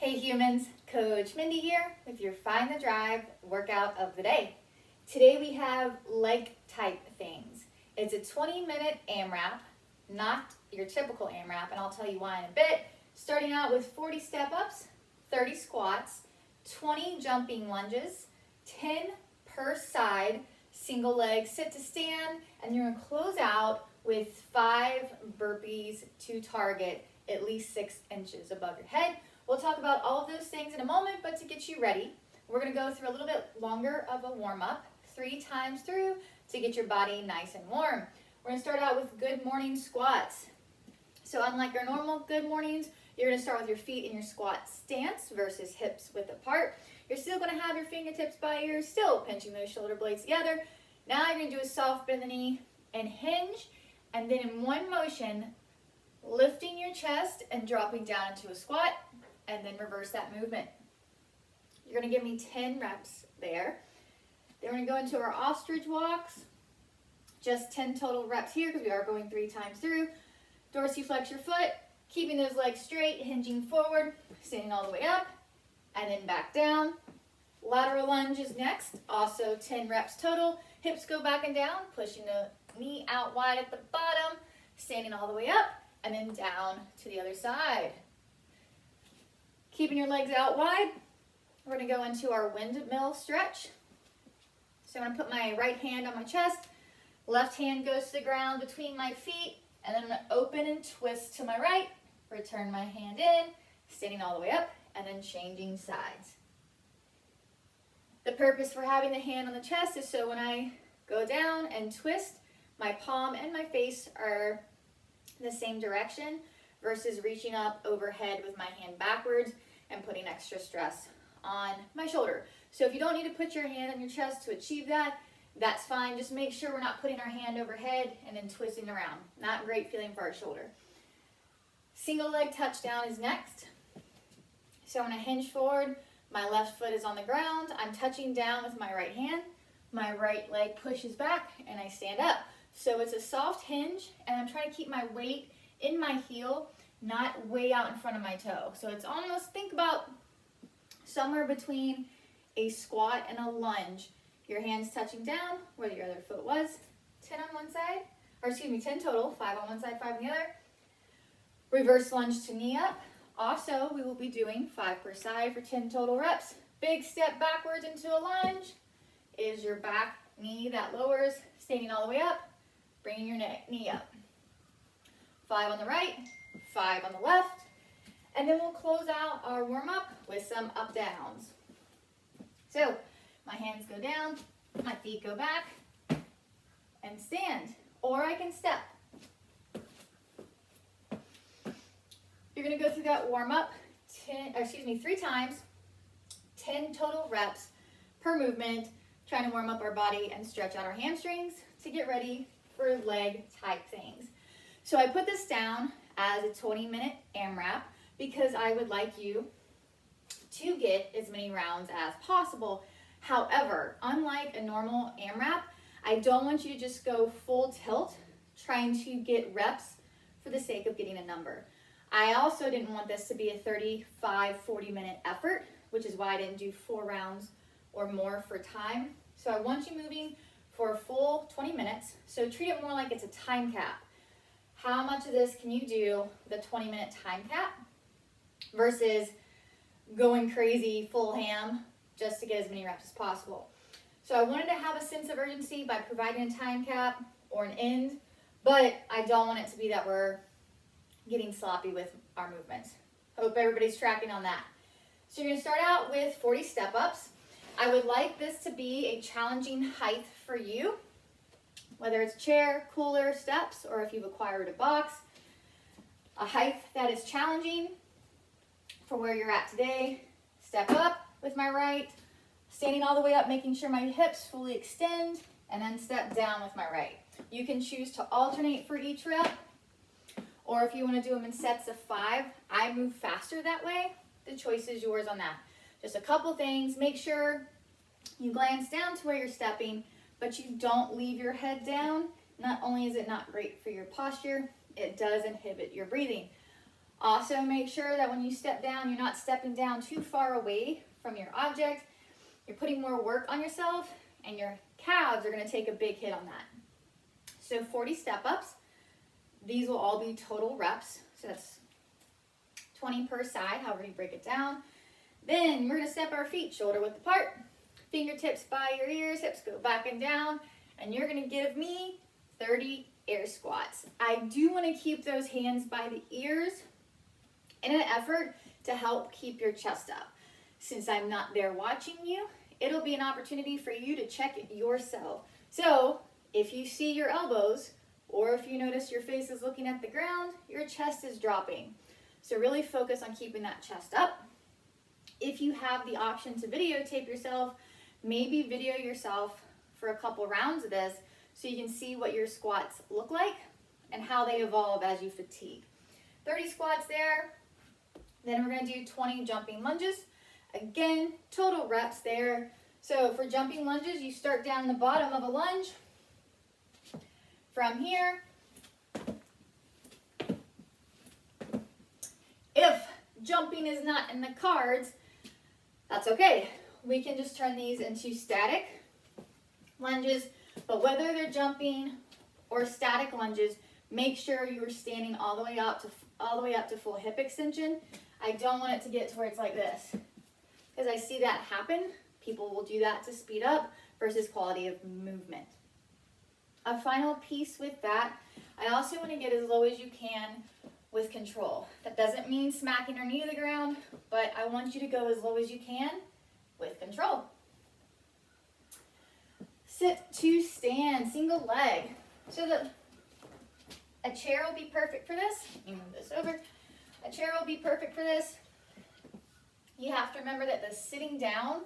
Hey humans, Coach Mindy here with your Find the Drive workout of the day. Today we have leg type things. It's a 20-minute AMRAP, not your typical AMRAP, and I'll tell you why in a bit. Starting out with 40 step-ups, 30 squats, 20 jumping lunges, 10 per side, single leg sit to stand, and you're gonna close out with 5 burpees to target at least 6 inches above your head. We'll talk about all of those things in a moment, but to get you ready, we're gonna go through a little bit longer of a warm-up, 3 times through to get your body nice and warm. We're gonna start out with good morning squats. So unlike our normal good mornings, you're gonna start with your feet in your squat stance versus hips width apart. You're still gonna have your fingertips by ears, still pinching those shoulder blades together. Now you're gonna do a soft bend the knee and hinge, and then in one motion, lifting your chest and dropping down into a squat, and then reverse that movement. You're gonna give me 10 reps there. Then we're gonna go into our ostrich walks. Just 10 total reps here because we are going 3 times through. Dorsiflex your foot, keeping those legs straight, hinging forward, standing all the way up, and then back down. Lateral lunge is next, also 10 reps total. Hips go back and down, pushing the knee out wide at the bottom, standing all the way up, and then down to the other side. Keeping your legs out wide, we're gonna go into our windmill stretch. So I'm gonna put my right hand on my chest, left hand goes to the ground between my feet, and then I'm gonna open and twist to my right, return my hand in, standing all the way up, and then changing sides. The purpose for having the hand on the chest is so when I go down and twist, my palm and my face are the same direction versus reaching up overhead with my hand backwards and putting extra stress on my shoulder. So if you don't need to put your hand on your chest to achieve that, that's fine. Just make sure we're not putting our hand overhead and then twisting around. Not a great feeling for our shoulder. Single leg touchdown is next. So I'm gonna hinge forward. My left foot is on the ground. I'm touching down with my right hand. My right leg pushes back and I stand up. So it's a soft hinge and I'm trying to keep my weight in my heel, not way out in front of my toe. So it's almost, think about somewhere between a squat and a lunge. Your hands touching down where your other foot was. 10 on one side, or excuse me, 10 total, 5 on one side, 5 on the other. Reverse lunge to knee up. Also, we will be doing 5 per side for 10 total reps. Big step backwards into a lunge is your back knee that lowers, standing all the way up, bringing your knee up. 5 on the right, 5 on the left, and then we'll close out our warm-up with some up-downs. So, my hands go down, my feet go back, and stand, or I can step. You're gonna go through that warm-up 3 times, 10 total reps per movement, trying to warm up our body and stretch out our hamstrings to get ready for leg type things. So I put this down as a 20-minute AMRAP because I would like you to get as many rounds as possible. However, unlike a normal AMRAP, I don't want you to just go full tilt trying to get reps for the sake of getting a number. I also didn't want this to be a 35, 40-minute effort, which is why I didn't do 4 rounds or more for time. So I want you moving for a full 20 minutes. So treat it more like it's a time cap. How much of this can you do with a 20-minute time cap versus going crazy full ham just to get as many reps as possible. So I wanted to have a sense of urgency by providing a time cap or an end, but I don't want it to be that we're getting sloppy with our movements. Hope everybody's tracking on that. So you're gonna start out with 40 step-ups. I would like this to be a challenging height for you, whether it's chair, cooler, steps, or if you've acquired a box. A height that is challenging for where you're at today. Step up with my right, standing all the way up, making sure my hips fully extend, and then step down with my right. You can choose to alternate for each rep, or if you want to do them in sets of 5, I move faster that way. The choice is yours on that. Just a couple things. Make sure you glance down to where you're stepping, but you don't leave your head down. Not only is it not great for your posture, it does inhibit your breathing. Also, make sure that when you step down, you're not stepping down too far away from your object. You're putting more work on yourself, and your calves are going to take a big hit on that. So 40 step-ups. These will all be total reps. So that's 20 per side, however you break it down. Then we're going to step our feet shoulder width apart. Fingertips by your ears, hips go back and down. And you're going to give me 30 air squats. I do want to keep those hands by the ears in an effort to help keep your chest up. Since I'm not there watching you, it'll be an opportunity for you to check it yourself. So if you see your elbows, or if you notice your face is looking at the ground, your chest is dropping. So really focus on keeping that chest up. If you have the option to videotape yourself, maybe video yourself for a couple rounds of this so you can see what your squats look like and how they evolve as you fatigue. 30 squats there. Then we're going to do 20 jumping lunges. Again, total reps there. So for jumping lunges, you start down the bottom of a lunge. From here, if jumping is not in the cards, that's okay. We can just turn these into static lunges, but whether they're jumping or static lunges, make sure you're standing all the way up to full hip extension. I don't want it to get to where it's like this, because I see that happen. People will do that to speed up versus quality of movement. A final piece with that, I also want to get as low as you can with control. That doesn't mean smacking your knee to the ground, but I want you to go as low as you can with control. Sit to stand, single leg. So a chair will be perfect for this. Let me move this over. A chair will be perfect for this. You have to remember that the sitting down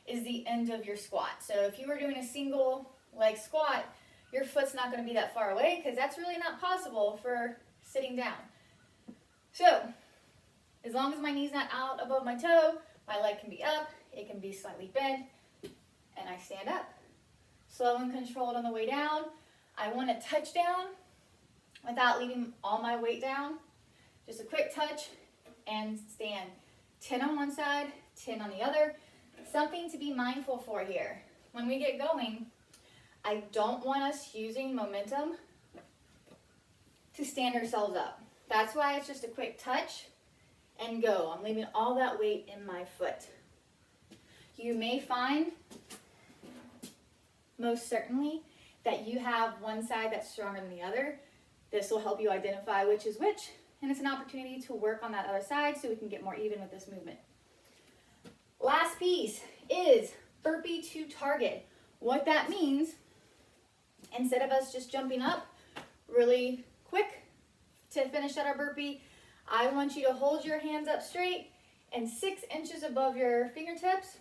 is the end of your squat. So if you were doing a single leg squat, your foot's not going to be that far away, because that's really not possible for sitting down. So as long as my knee's not out above my toe, my leg can be up, it can be slightly bent, and I stand up. Slow and controlled on the way down. I want to touch down without leaving all my weight down. Just a quick touch and stand. 10 on one side, 10 on the other. Something to be mindful for here. When we get going, I don't want us using momentum to stand ourselves up. That's why it's just a quick touch and go. I'm leaving all that weight in my foot. You may find, most certainly, that you have one side that's stronger than the other. This will help you identify which is which, and it's an opportunity to work on that other side so we can get more even with this movement. Last piece is burpee to target. What that means, instead of us just jumping up really quick to finish out our burpee, I want you to hold your hands up straight and 6 inches above your fingertips.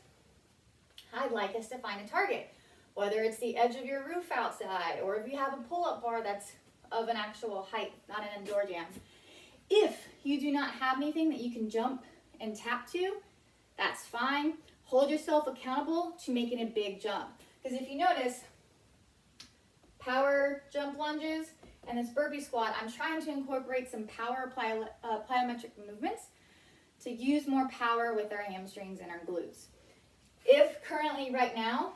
I'd like us to find a target, whether it's the edge of your roof outside, or if you have a pull-up bar that's of an actual height, not an indoor jam. If you do not have anything that you can jump and tap to, that's fine. Hold yourself accountable to making a big jump. Because if you notice, power jump lunges and this burpee squat, I'm trying to incorporate some power plyometric movements to use more power with our hamstrings and our glutes. If currently right now,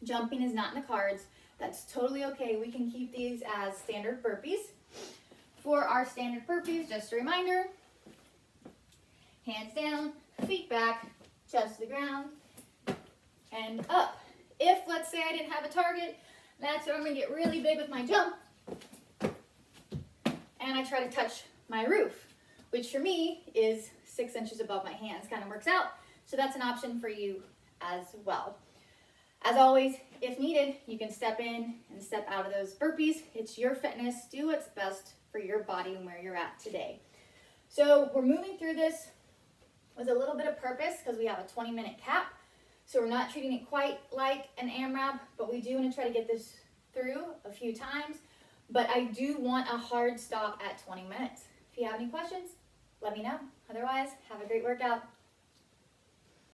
jumping is not in the cards, that's totally okay. We can keep these as standard burpees. For our standard burpees, just a reminder, hands down, feet back, chest to the ground, and up. If, let's say, I didn't have a target, that's where I'm going to get really big with my jump, and I try to touch my roof, which for me is 6 inches above my hands. Kind of works out, so that's an option for you as well. As always, if needed, you can step in and step out of those burpees. It's your fitness. Do what's best for your body and where you're at today. So we're moving through this with a little bit of purpose because we have a 20-minute cap. So we're not treating it quite like an AMRAP, but we do want to try to get this through a few times. But I do want a hard stop at 20 minutes. If you have any questions, let me know. Otherwise, have a great workout.